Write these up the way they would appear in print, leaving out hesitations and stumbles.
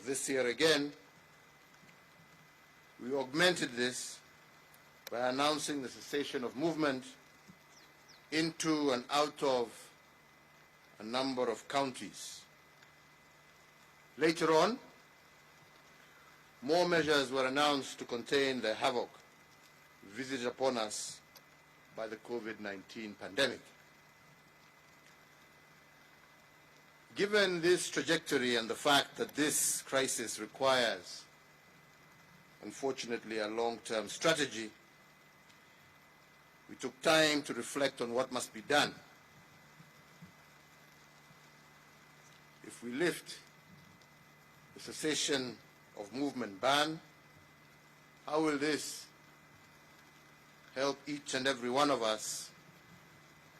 of this year again, we augmented this by announcing the cessation of movement into and out of a number of counties. Later on, more measures were announced to contain the havoc visited upon us by the COVID-19 pandemic. Given this trajectory and the fact that this crisis requires, unfortunately, a long-term strategy, we took time to reflect on what must be done. If we lift the cessation of movement ban, how will this help each and every one of us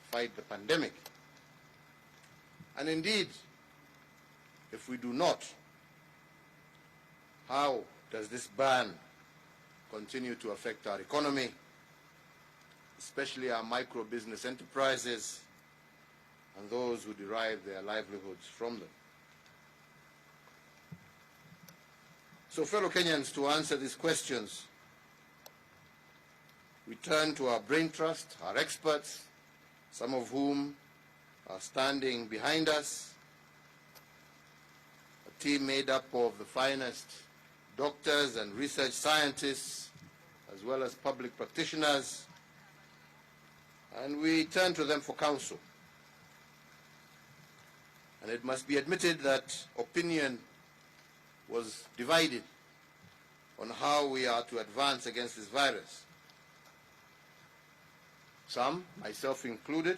fight the pandemic? And indeed, if we do not, how does this ban continue to affect our economy, especially our micro-business enterprises and those who derive their livelihoods from them? So, fellow Kenyans, to answer these questions, we turn to our brain trust, our experts, some of whom are standing behind us, a team made up of the finest doctors and research scientists, as well as public practitioners, and we turn to them for counsel. And it must be admitted that opinion was divided on how we are to advance against this virus. Some, myself included,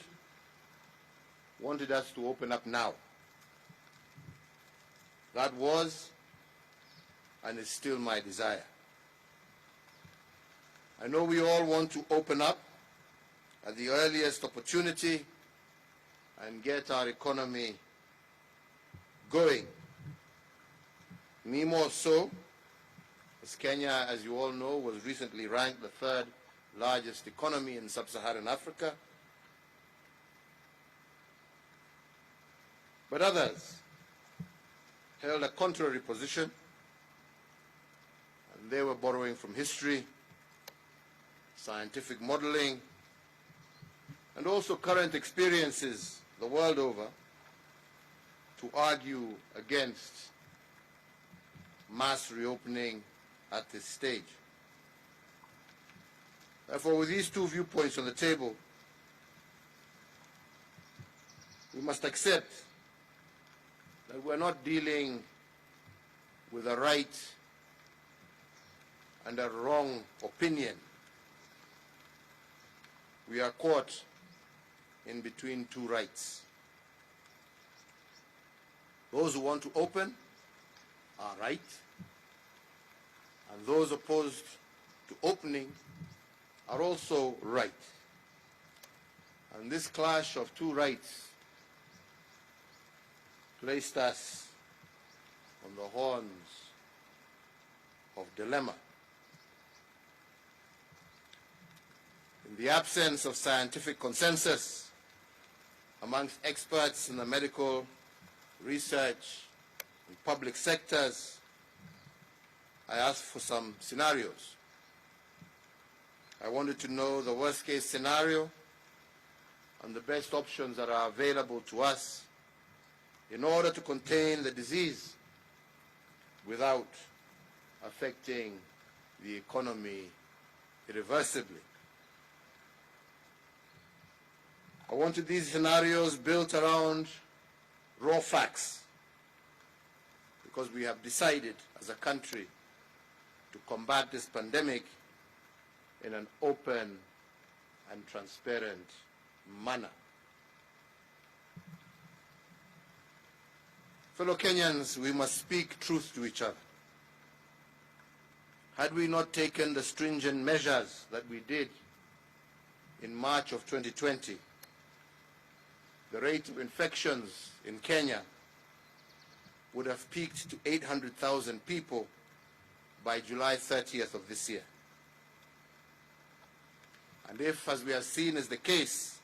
wanted us to open up now. That was and is still my desire. I know we all want to open up at the earliest opportunity and get our economy going. Me more so, as Kenya, as you all know, was recently ranked the third largest economy in sub-Saharan Africa. But others held a contrary position, and they were borrowing from history, scientific modeling, and also current experiences the world over to argue against mass reopening at this stage. Therefore, with these two viewpoints on the table, we must accept that we're not dealing with a right and a wrong opinion. We are caught in between two rights. Those who want to open are right, and those opposed to opening are also right. And this clash of two rights placed us on the horns of dilemma. In the absence of scientific consensus amongst experts in the medical, research, and public sectors, I asked for some scenarios. I wanted to know the worst-case scenario and the best options that are available to us in order to contain the disease without affecting the economy irreversibly. I wanted these scenarios built around raw facts, because we have decided as a country to combat this pandemic in an open and transparent manner. Fellow Kenyans, we must speak truth to each other. Had we not taken the stringent measures that we did in March of 2020, the rate of infections in Kenya would have peaked to 800,000 people by July 30th of this year. And if, as we have seen is the case,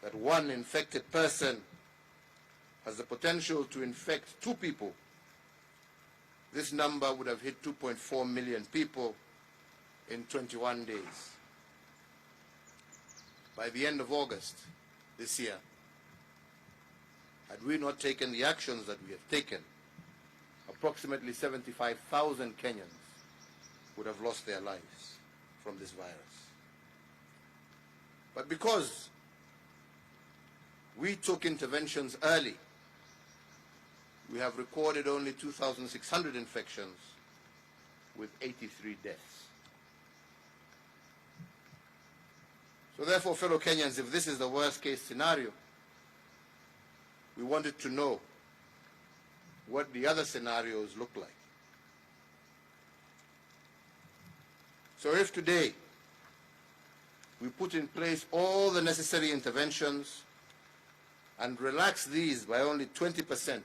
that one infected person has the potential to infect two people, this number would have hit 2.4 million people in 21 days. By the end of August this year, had we not taken the actions that we have taken, approximately 75,000 Kenyans would have lost their lives from this virus. But because we took interventions early, we have recorded only 2,600 infections with 83 deaths. So therefore, fellow Kenyans, if this is the worst case scenario, we wanted to know what the other scenarios look like. So if today we put in place all the necessary interventions and relax these by only 20%,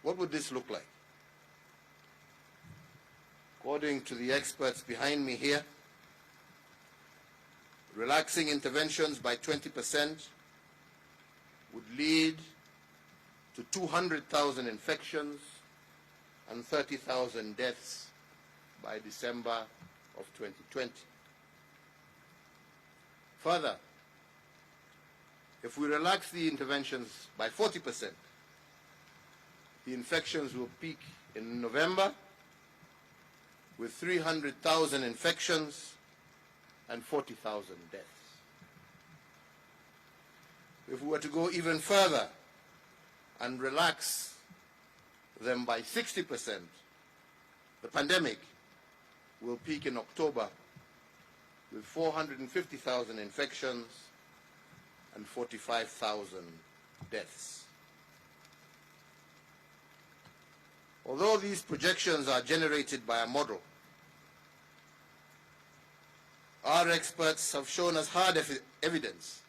what would this look like? According to the experts behind me here, relaxing interventions by 20% would lead to 200,000 infections and 30,000 deaths by December of 2020. Further, if we relax the interventions by 40%, the infections will peak in November with 300,000 infections and 40,000 deaths. If we were to go even further and relax them by 60%, the pandemic will peak in October with 450,000 infections and 45,000 deaths. Although these projections are generated by a model, our experts have shown us hard evidence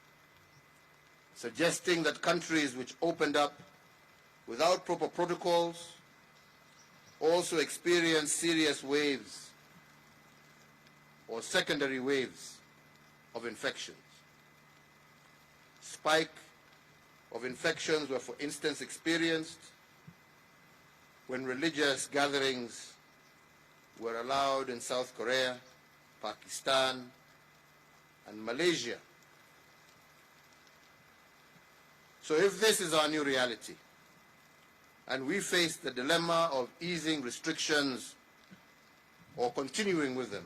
suggesting that countries which opened up without proper protocols also experienced serious waves or secondary waves of infections. Spike of infections were, for instance, experienced when religious gatherings were allowed in South Korea, Pakistan, and Malaysia. So if this is our new reality, and we face the dilemma of easing restrictions or continuing with them,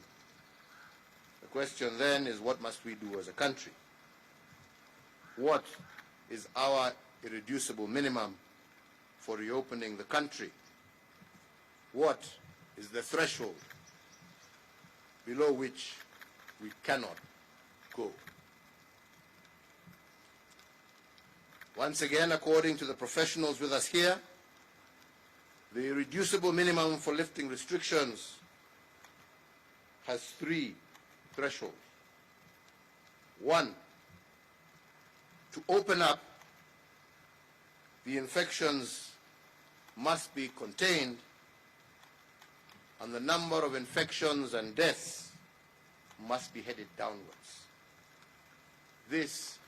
the question then is, what must we do as a country? What is our irreducible minimum for reopening the country? What is the threshold below which we cannot go? Once again, according to the professionals with us here, the irreducible minimum for lifting restrictions has three thresholds. One, to open up, the infections must be contained and the number of infections and deaths must be headed downwards. This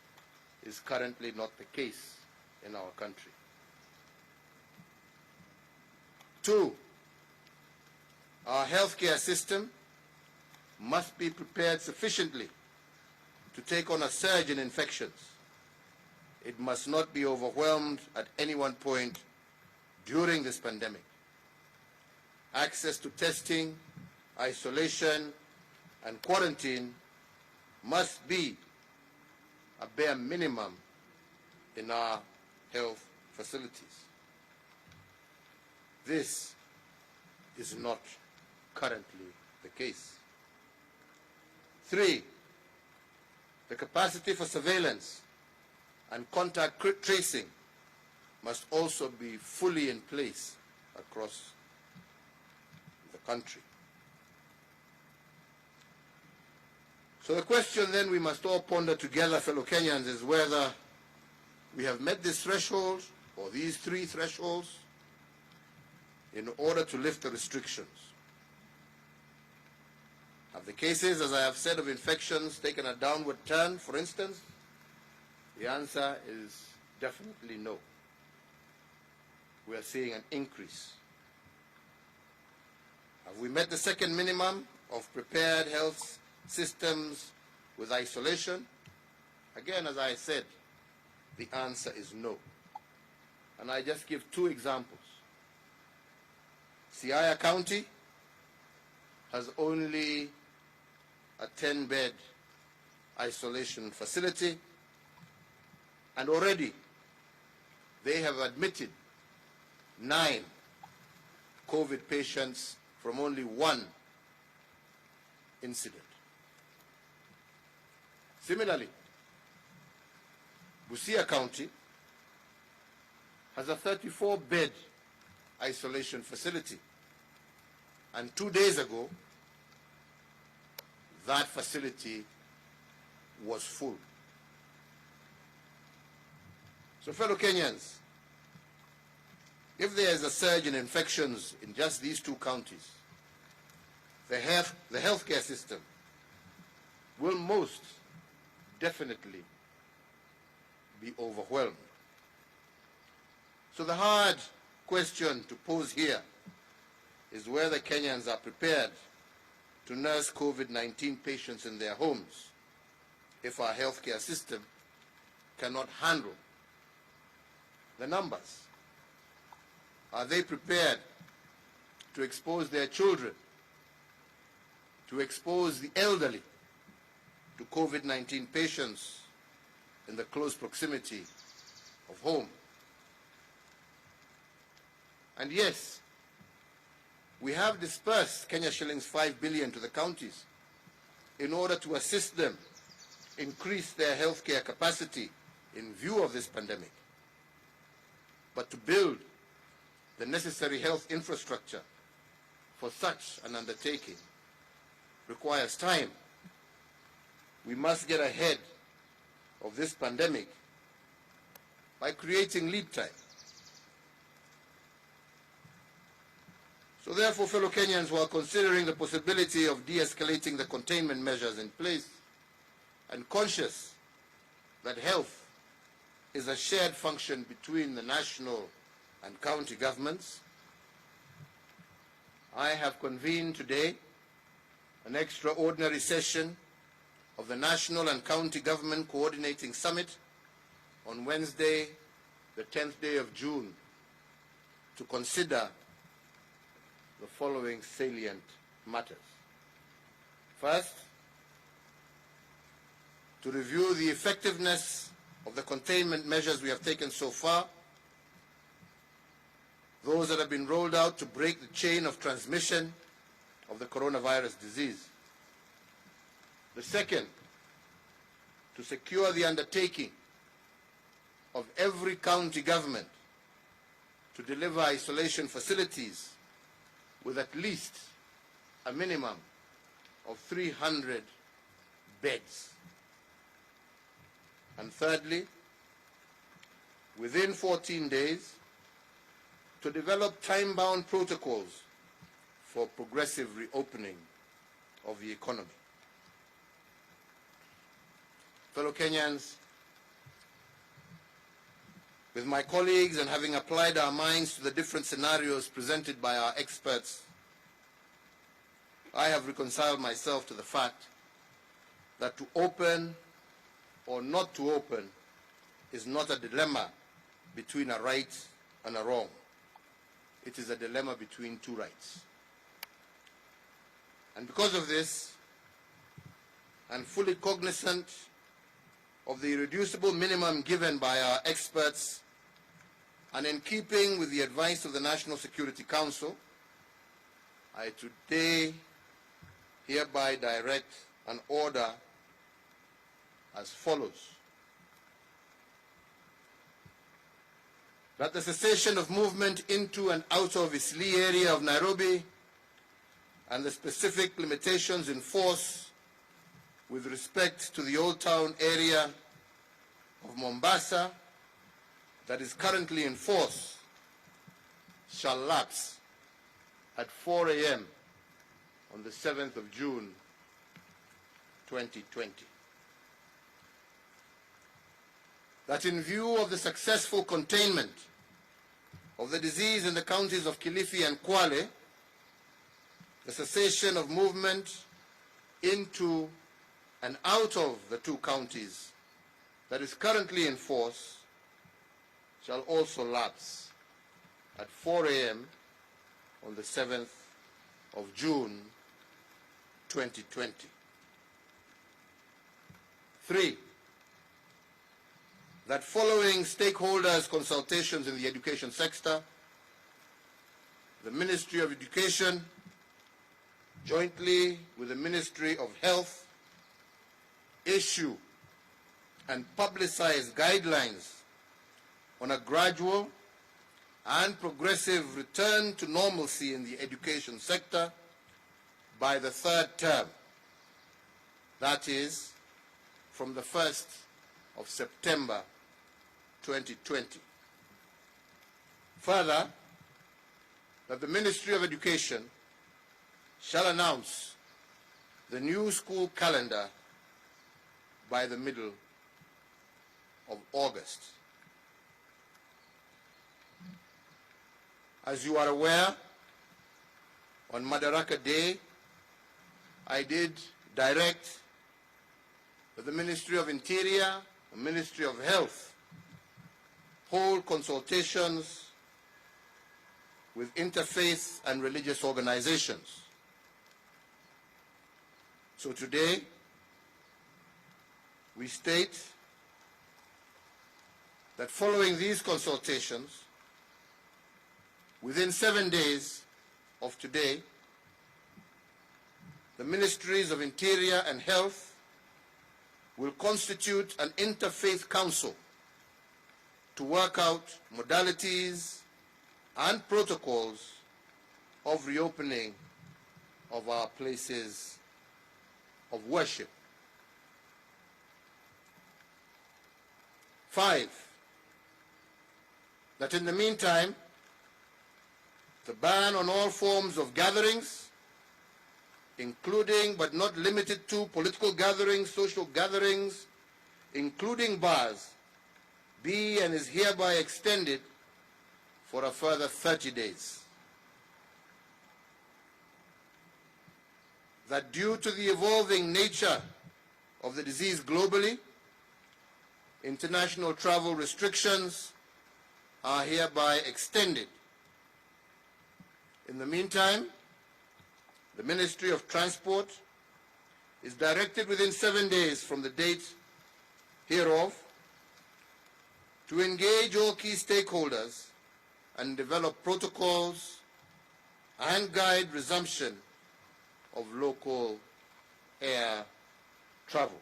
is currently not the case in our country. Two, our healthcare system must be prepared sufficiently to take on a surge in infections. It must not be overwhelmed at any one point during this pandemic. Access to testing, isolation, and quarantine must be a bare minimum in our health facilities. This is not currently the case. Three, the capacity for surveillance and contact tracing must also be fully in place across the country. So the question then we must all ponder together, fellow Kenyans, is whether we have met this threshold or these three thresholds in order to lift the restrictions. Have the cases, as I have said, of infections taken a downward turn, for instance? The answer is definitely no. We are seeing an increase Have we met the second minimum of prepared health systems with isolation? Again, as I said, the answer is no. And I just give two examples. Siaya County has only a 10-bed isolation facility, and already they have admitted 9 COVID patients from only one incident. Similarly, Busia County has a 34-bed isolation facility, and 2 days ago that facility was full. So fellow Kenyans, if there is a surge in infections in just these 2 counties, the healthcare system will most definitely be overwhelmed. So the hard question to pose here is whether Kenyans are prepared to nurse COVID-19 patients in their homes if our healthcare system cannot handle the numbers. Are they prepared to expose their children, to expose the elderly to COVID-19 patients in the close proximity of home? And yes, we have dispersed Kenya shillings 5 billion to the counties in order to assist them increase their healthcare capacity in view of this pandemic. But to build the necessary health infrastructure for such an undertaking requires time. We must get ahead of this pandemic by creating lead time. So therefore, fellow Kenyans who are considering the possibility of de-escalating the containment measures in place and conscious that health is a shared function between the national and county governments, I have convened today an extraordinary session of the National and County Government Coordinating Summit on Wednesday, the 10th day of June, to consider the following salient matters. First, to review the effectiveness of the containment measures we have taken so far, those that have been rolled out to break the chain of transmission of the coronavirus disease. The second, to secure the undertaking of every county government to deliver isolation facilities with at least a minimum of 300 beds. And thirdly, within 14 days, to develop time-bound protocols for progressive reopening of the economy. Fellow Kenyans, with my colleagues and having applied our minds to the different scenarios presented by our experts, I have reconciled myself to the fact that to open or not to open is not a dilemma between a right and a wrong. It is a dilemma between 2 rights. And because of this, and fully cognizant of the irreducible minimum given by our experts, and in keeping with the advice of the National Security Council, I today hereby direct an order as follows. That the cessation of movement into and out of Eastleigh area of Nairobi and the specific limitations in force with respect to the Old Town area of Mombasa that is currently in force shall lapse at 4 a.m. on the 7th of June 2020. That in view of the successful containment of the disease in the counties of Kilifi and Kwale, the cessation of movement into and out of the two counties that is currently in force shall also lapse at 4 a.m. on the 7th of June 2020. 3, that following stakeholders' consultations in the education sector, the Ministry of Education, jointly with the Ministry of Health, issue and publicize guidelines on a gradual and progressive return to normalcy in the education sector by the third term, that is, from the 1st of September 2020. Further, that the Ministry of Education shall announce the new school calendar by the middle of August. As you are aware, on Madaraka Day, I did direct that the Ministry of Interior, the Ministry of Health, hold consultations with interfaith and religious organizations. So today, we state that following these consultations, within 7 days of today, the Ministries of Interior and Health will constitute an interfaith council to work out modalities and protocols of reopening of our places of worship. 5, that in the meantime, the ban on all forms of gatherings, including but not limited to political gatherings, social gatherings, including bars, be and is hereby extended for a further 30 days. That due to the evolving nature of the disease globally, international travel restrictions are hereby extended. In the meantime, the Ministry of Transport is directed within 7 days from the date hereof to engage all key stakeholders and develop protocols and guide resumption of local air travel.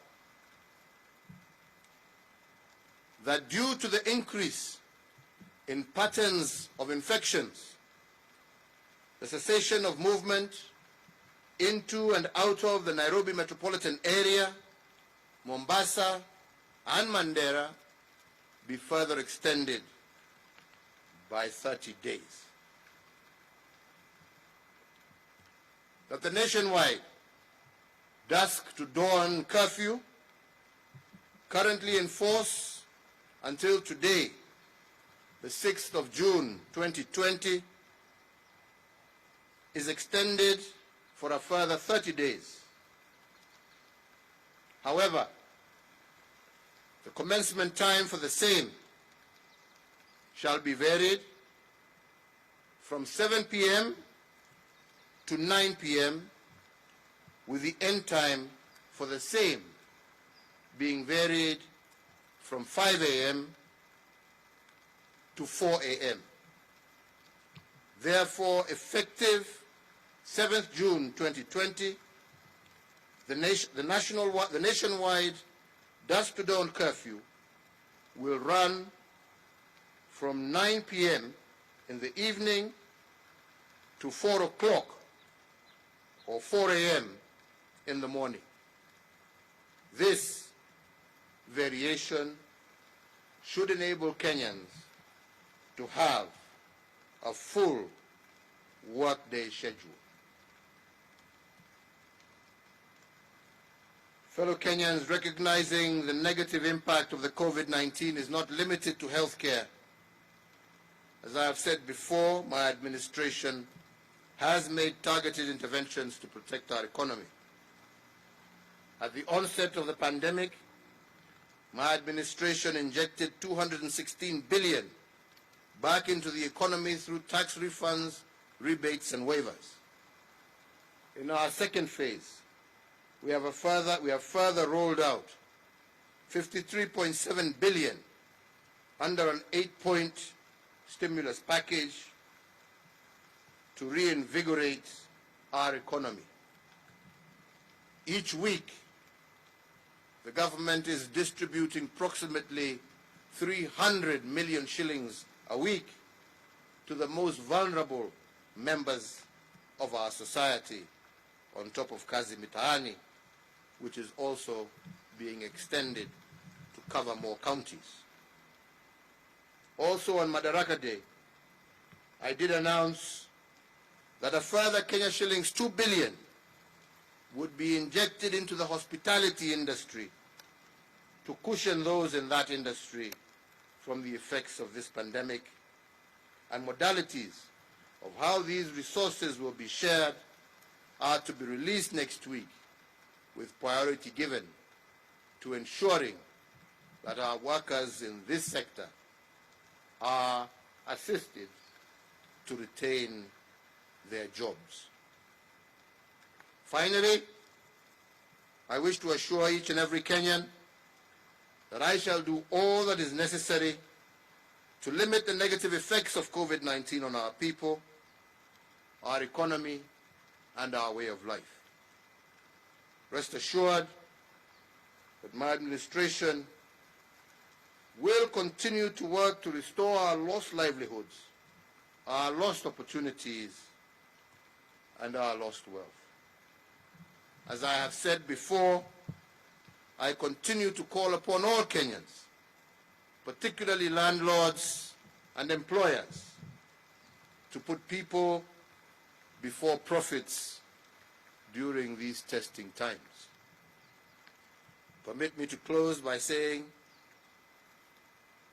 That due to the increase in patterns of infections, the cessation of movement into and out of the Nairobi metropolitan area, Mombasa, and Mandera be further extended by 30 days. That the nationwide dusk to dawn curfew, currently in force until today, the 6th of June 2020, is extended for a further 30 days. However, the commencement time for the same shall be varied from 7 p.m. to 9 p.m., with the end time for the same being varied from 5 a.m. to 4 a.m. Therefore, effective 7th June 2020, the nationwide dusk to dawn curfew will run from 9 p.m. in the evening to 4 o'clock or 4 a.m. in the morning. This variation should enable Kenyans to have a full workday schedule. Fellow Kenyans, recognizing the negative impact of the COVID-19 is not limited to healthcare. As I have said before, my administration has made targeted interventions to protect our economy. At the onset of the pandemic, my administration injected 216 billion back into the economy through tax refunds, rebates and waivers. In our second phase, we have further rolled out 53.7 billion under an 8-point stimulus package to reinvigorate our economy. Each week, the government is distributing approximately 300 million shillings a week to the most vulnerable members of our society, on top of Kazi Mitaani, which is also being extended to cover more counties. Also on Madaraka Day, I did announce that a further Kenya shillings 2 billion would be injected into the hospitality industry to cushion those in that industry from the effects of this pandemic, and modalities of how these resources will be shared are to be released next week, with priority given to ensuring that our workers in this sector are assisted to retain their jobs. Finally, I wish to assure each and every Kenyan that I shall do all that is necessary to limit the negative effects of COVID-19 on our people, our economy, and our way of life. Rest assured that my administration will continue to work to restore our lost livelihoods, our lost opportunities, and our lost wealth. As I have said before, I continue to call upon all Kenyans, particularly landlords and employers, to put people before profits during these testing times. Permit me to close by saying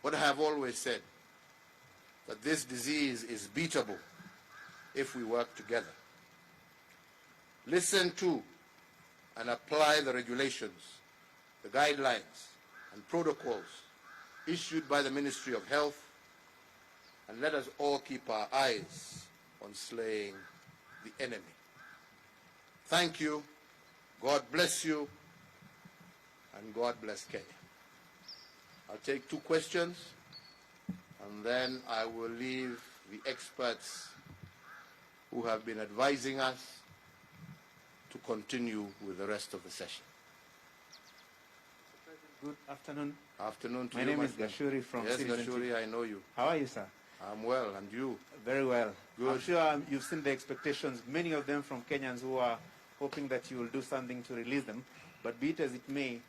what I have always said, that this disease is beatable if we work together. Listen to and apply the regulations, the guidelines and protocols issued by the Ministry of Health, and let us all keep our eyes on slaying the enemy. Thank you, God bless you, and God bless Kenya. I'll take 2 questions, and then I will leave the experts who have been advising us to continue with the rest of the session. Good afternoon. Afternoon to my you. My name is Gashuri from Yes, Citizen Gashuri, TV. I know you. How are you, sir? I'm well, and you? Very well. Good. I'm sure you've seen the expectations, many of them from Kenyans who are hoping that you will do something to release them. But be it as it may,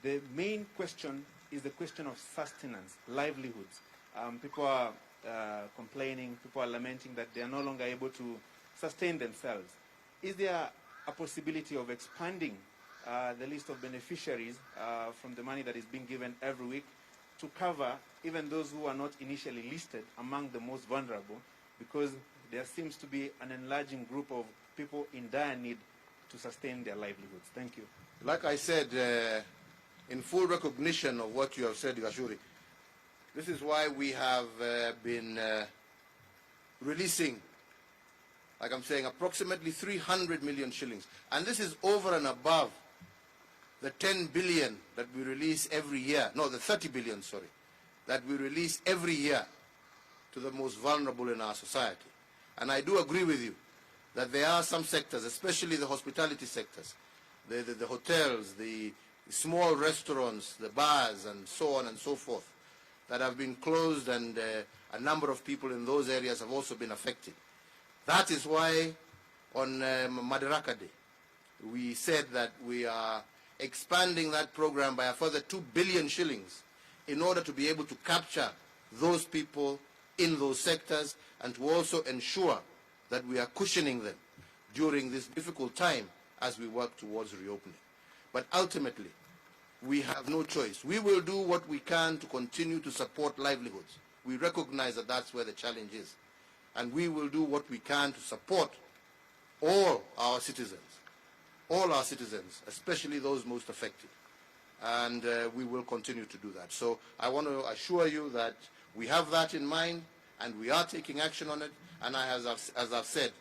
the main question is the question of sustenance, livelihoods. People are complaining, people are lamenting that they are no longer able to sustain themselves. Is there a possibility of expanding the list of beneficiaries from the money that is being given every week to cover even those who are not initially listed among the most vulnerable, because there seems to be an enlarging group of people in dire need to sustain their livelihoods? Thank you. Like I said, in full recognition of what you have said, Gashuri, this is why we have been releasing, like I'm saying, approximately 300 million shillings. And this is over and above the 10 billion that we release every year. No, the 30 billion, sorry, that we release every year to the most vulnerable in our society. And I do agree with you that there are some sectors, especially the hospitality sectors, the hotels, the small restaurants, the bars, and so on and so forth, that have been closed, and a number of people in those areas have also been affected. That is why on Madaraka Day, we said that we are expanding that program by a further 2 billion shillings in order to be able to capture those people in those sectors, and to also ensure that we are cushioning them during this difficult time as we work towards reopening. But ultimately, we have no choice. We will do what we can to continue to support livelihoods. We recognize that that's where the challenge is. And we will do what we can to support all our citizens, especially those most affected. And we will continue to do that. So I want to assure you that we have that in mind, and we are taking action on it. And as I've said,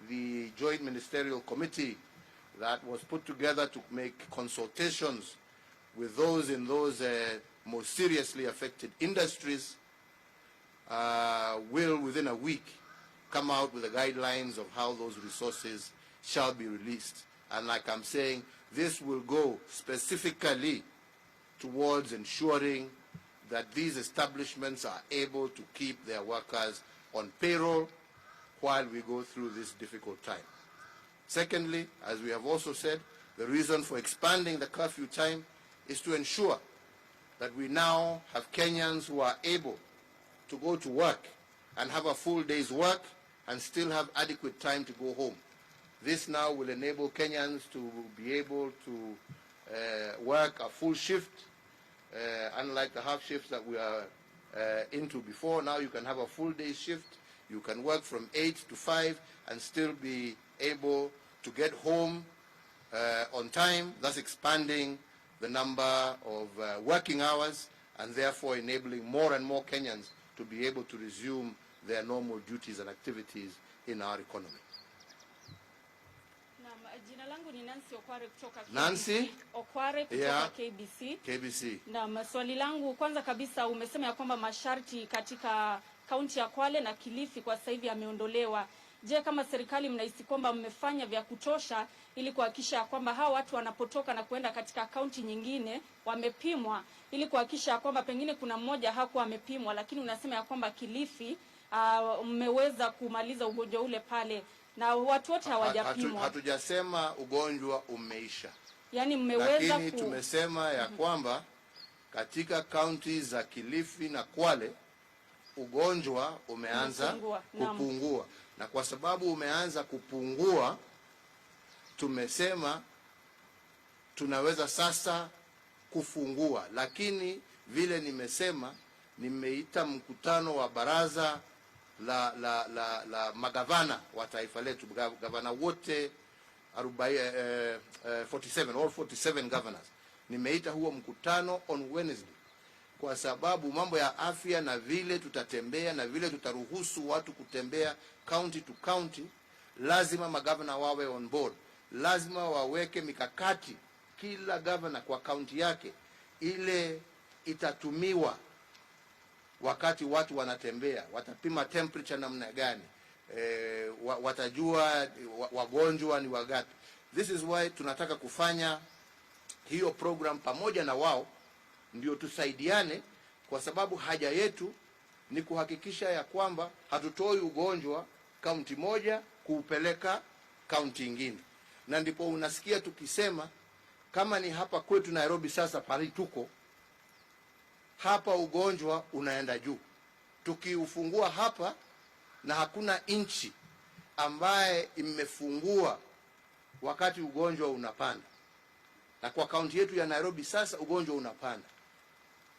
the Joint Ministerial Committee that was put together to make consultations with those in those most seriously affected industries will, within a week, come out with the guidelines of how those resources shall be released. And like I'm saying, this will go specifically towards ensuring that these establishments are able to keep their workers on payroll while we go through this difficult time. Secondly, as we have also said, the reason for expanding the curfew time is to ensure that we now have Kenyans who are able to go to work and have a full day's work and still have adequate time to go home. This now will enable Kenyans to be able to work a full shift, unlike the half shifts that we are into before. Now you can have a full day shift. You can work from 8 to 5 and still be able to get home on time, thus expanding the number of working hours and therefore enabling more and more Kenyans to be able to resume their normal duties and activities in our economy. Jina langu ni Nancy Okware kutoka KBC. Nancy Okware kutoka KBC. KBC. Na swali langu kwanza kabisa, umesema ya kwamba masharti katika kaunti ya Kwale na Kilifi kwa sasa hivi yameondolewa. Je, kama serikali mnahisi kwamba mmefanya vya kutosha ili kuhakikisha kwamba hao watu wanapotoka na kuenda katika kaunti nyingine wamepimwa, ili kuhakikisha kwamba pengine kuna mmoja hakuwa amepimwa, lakini unasema ya kwamba Kilifi mmeweza kumaliza ugonjwa ule pale na watu wote hawajapimwa? Hatujasema ugonjwa umeisha. Yaani mmeweza, lakini tumesema ya kwamba katika kaunti za Kilifi na Kwale ugonjwa umeanza kupungua. Na kwa sababu umeanza kupungua, tumesema tunaweza sasa kufungua. Lakini vile nimesema, nimeita mkutano wa baraza la magavana wa taifa letu, gavana wote 47 governors. Nimeita huo mkutano on Wednesday kwa sababu mambo ya afya na vile tutatembea na vile tutaruhusu watu kutembea county to county, lazima magavana wawe on board. Lazima waweke mikakati, kila governor kwa county yake, ile itatumiwa wakati watu wanatembea. Watapima temperature namna gani, watajua wagonjwa ni wagapi. This is why tunataka kufanya hiyo program pamoja na wao, ndio tusaidiane, kwa sababu haja yetu ni kuhakikisha ya kwamba hatutoi ugonjwa kaunti moja kuupeleka kaunti nyingine. Na ndipo unasikia tukisema kama ni hapa kwetu Nairobi, sasa pale tuko hapa ugonjwa unaenda juu. Tukiufungua hapa, na hakuna inchi ambaye imefungua wakati ugonjwa unapanda. Na kwa kaunti yetu ya Nairobi sasa ugonjwa unapanda.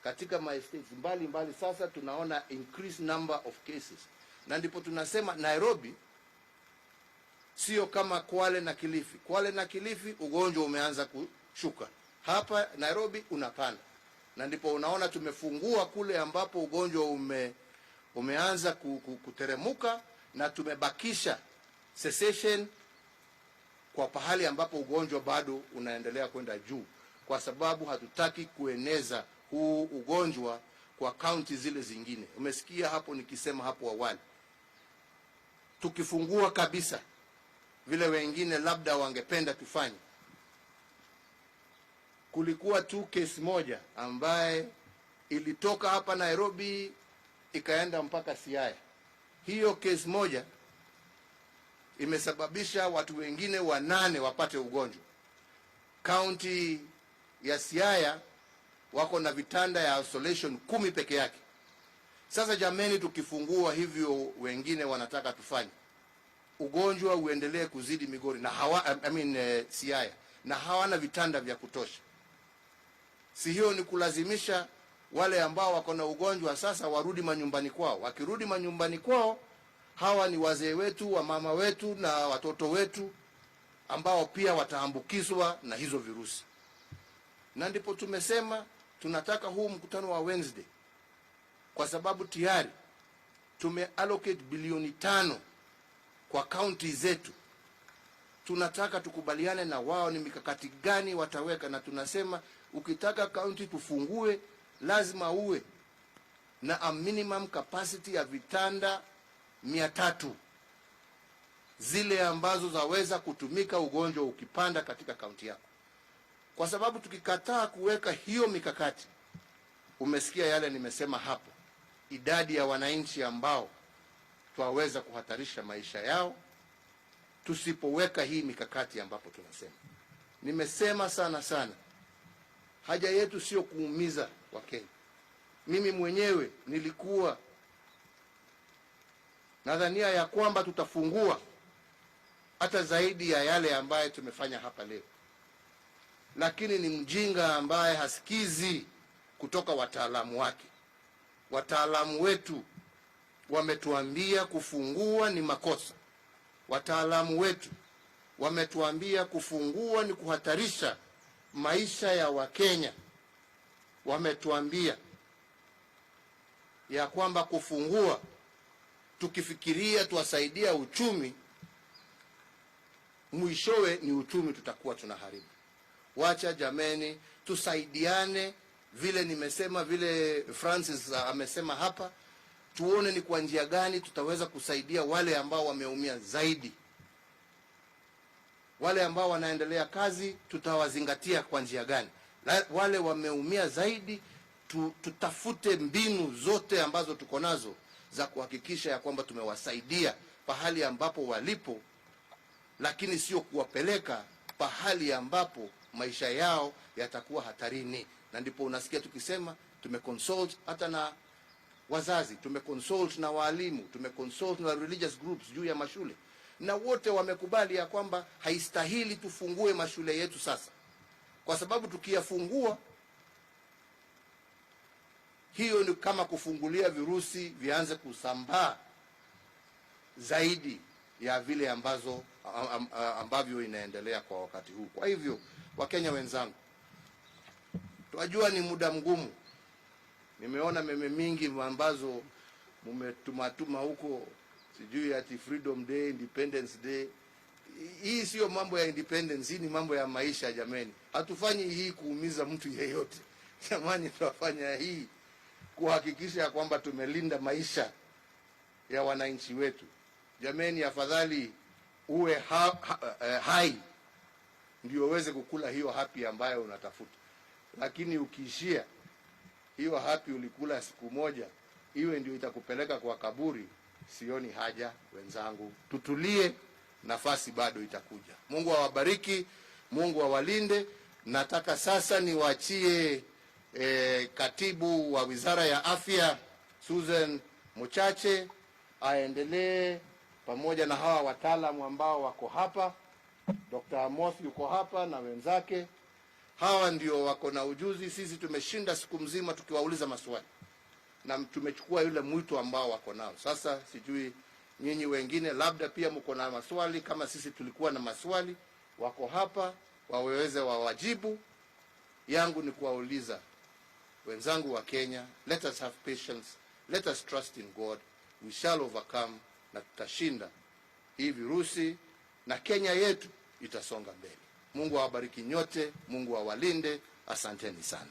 Katika my states mbali sasa tunaona increased number of cases. Na ndipo tunasema Nairobi sio kama Kwale na Kilifi. Kwale na Kilifi ugonjwa umeanza kushuka. Hapa Nairobi unapanda. Na ndipo unaona tumefungua kule ambapo ugonjwa umeanza kuteremuka, na tumebakisha cessation kwa pahali ambapo ugonjwa bado unaendelea kwenda juu, kwa sababu hatutaki kueneza huu ugonjwa kwa kaunti zile zingine. Umesikia hapo nikisema hapo awali, tukifungua kabisa vile wengine labda wangependa tufanye. Kulikuwa tu kesi moja ambaye ilitoka hapa Nairobi ikaenda mpaka Siaya. Hiyo kesi moja imesababisha watu wengine 8 wapate ugonjwa. County ya Siaya wako na vitanda ya isolation 10 peke yake. Sasa jameni, tukifungua hivyo wengine wanataka tufanye, ugonjwa uendelee kuzidi Migori na Siaya, na hawana vitanda vya kutosha. Si hiyo ni kulazimisha wale ambao wako na ugonjwa sasa warudi manyumbani kwao. Wakirudi manyumbani kwao Hawa ni wazee wetu, wamama wetu na watoto wetu ambao pia wataambukizwa na hizo virusi. Na ndipo tumesema tunataka huu mkutano wa Wednesday, kwa sababu tayari tumeallocate bilioni 5 kwa kaunti zetu. Tunataka tukubaliane na wao ni mikakati gani wataweka, na tunasema ukitaka kaunti tufungue lazima uwe na a minimum capacity ya vitanda 300 zile ambazo zaweza kutumika ugonjwa ukipanda katika kaunti yako. Kwa sababu tukikataa kuweka hiyo mikakati, umesikia yale nimesema hapo, idadi ya wananchi ambao twaweza kuhatarisha maisha yao tusipoweka hii mikakati ambapo tunasema. Nimesema sana, haja yetu sio kuumiza Wakenya. Mimi mwenyewe nilikuwa nadhania ya kwamba tutafungua hata zaidi ya yale ambaye tumefanya hapa leo, lakini ni mjinga ambaye hasikizi kutoka wataalamu wake. Wataalamu wetu wametuambia kufungua ni makosa. Wataalamu wetu wametuambia kufungua ni kuhatarisha maisha ya Wakenya. Wametuambia ya kwamba kufungua tukifikiria tuwasaidia uchumi, mwishowe ni uchumi tutakuwa tunaharibu. Wacha jameni, tusaidiane vile nimesema, vile Francis amesema hapa, tuone ni kwa njia gani tutaweza kusaidia wale ambao wameumia zaidi. Wale ambao wanaendelea kazi tutawazingatia kwa njia gani? Wale wameumia zaidi tutafute mbinu zote ambazo tuko nazo za kuhakikisha ya kwamba tumewasaidia pahali ambapo walipo, lakini sio kuwapeleka pahali ambapo maisha yao yatakuwa hatarini. Na ndipo unasikia tukisema tumeconsult hata na wazazi, tumeconsult na walimu, tumeconsult na religious groups juu ya mashule, na wote wamekubali ya kwamba haistahili tufungue mashule yetu sasa, kwa sababu tukiyafungua hiyo ni kama kufungulia virusi vianze kusambaa zaidi ya vile ambavyo inaendelea kwa wakati huu. Kwa hivyo, Wakenya wenzangu, tunajua ni muda mgumu. Nimeona meme mingi ambazo mmetumatuma huko, sijui ati Freedom Day, Independence Day. Hii sio mambo ya independence, hii ni mambo ya maisha jameni. Hatufanyi hii kuumiza mtu yeyote. Jamani, tunafanya hii kuhakikisha ya kwamba tumelinda maisha ya wananchi wetu. Jameni, afadhali uwe hai ndio uweze kukula hiyo happy ambayo unatafuta. Lakini ukiishia hiyo happy ulikula siku moja, iwe ndio itakupeleka kwa kaburi, sioni haja. Wenzangu, tutulie, nafasi bado itakuja. Mungu awabariki, Mungu awalinde. Nataka sasa niwaachie katibu wa Wizara ya Afya Susan Muchache aendelee pamoja na hawa wataalamu ambao wako hapa. Dr. Amoth yuko hapa na wenzake. Hawa ndio wako na ujuzi. Sisi tumeshinda siku mzima tukiwauliza maswali na tumechukua yule mwito ambao wako nao. Sasa sijui nyinyi wengine labda pia mko na maswali kama sisi tulikuwa na maswali. Wako hapa waweze wawajibu. Yangu ni kuwauliza wenzangu wa Kenya, let us have patience, let us trust in God, we shall overcome, na tutashinda hii virusi na Kenya yetu itasonga mbele. Mungu awabariki nyote, Mungu awalinde. Asanteni sana.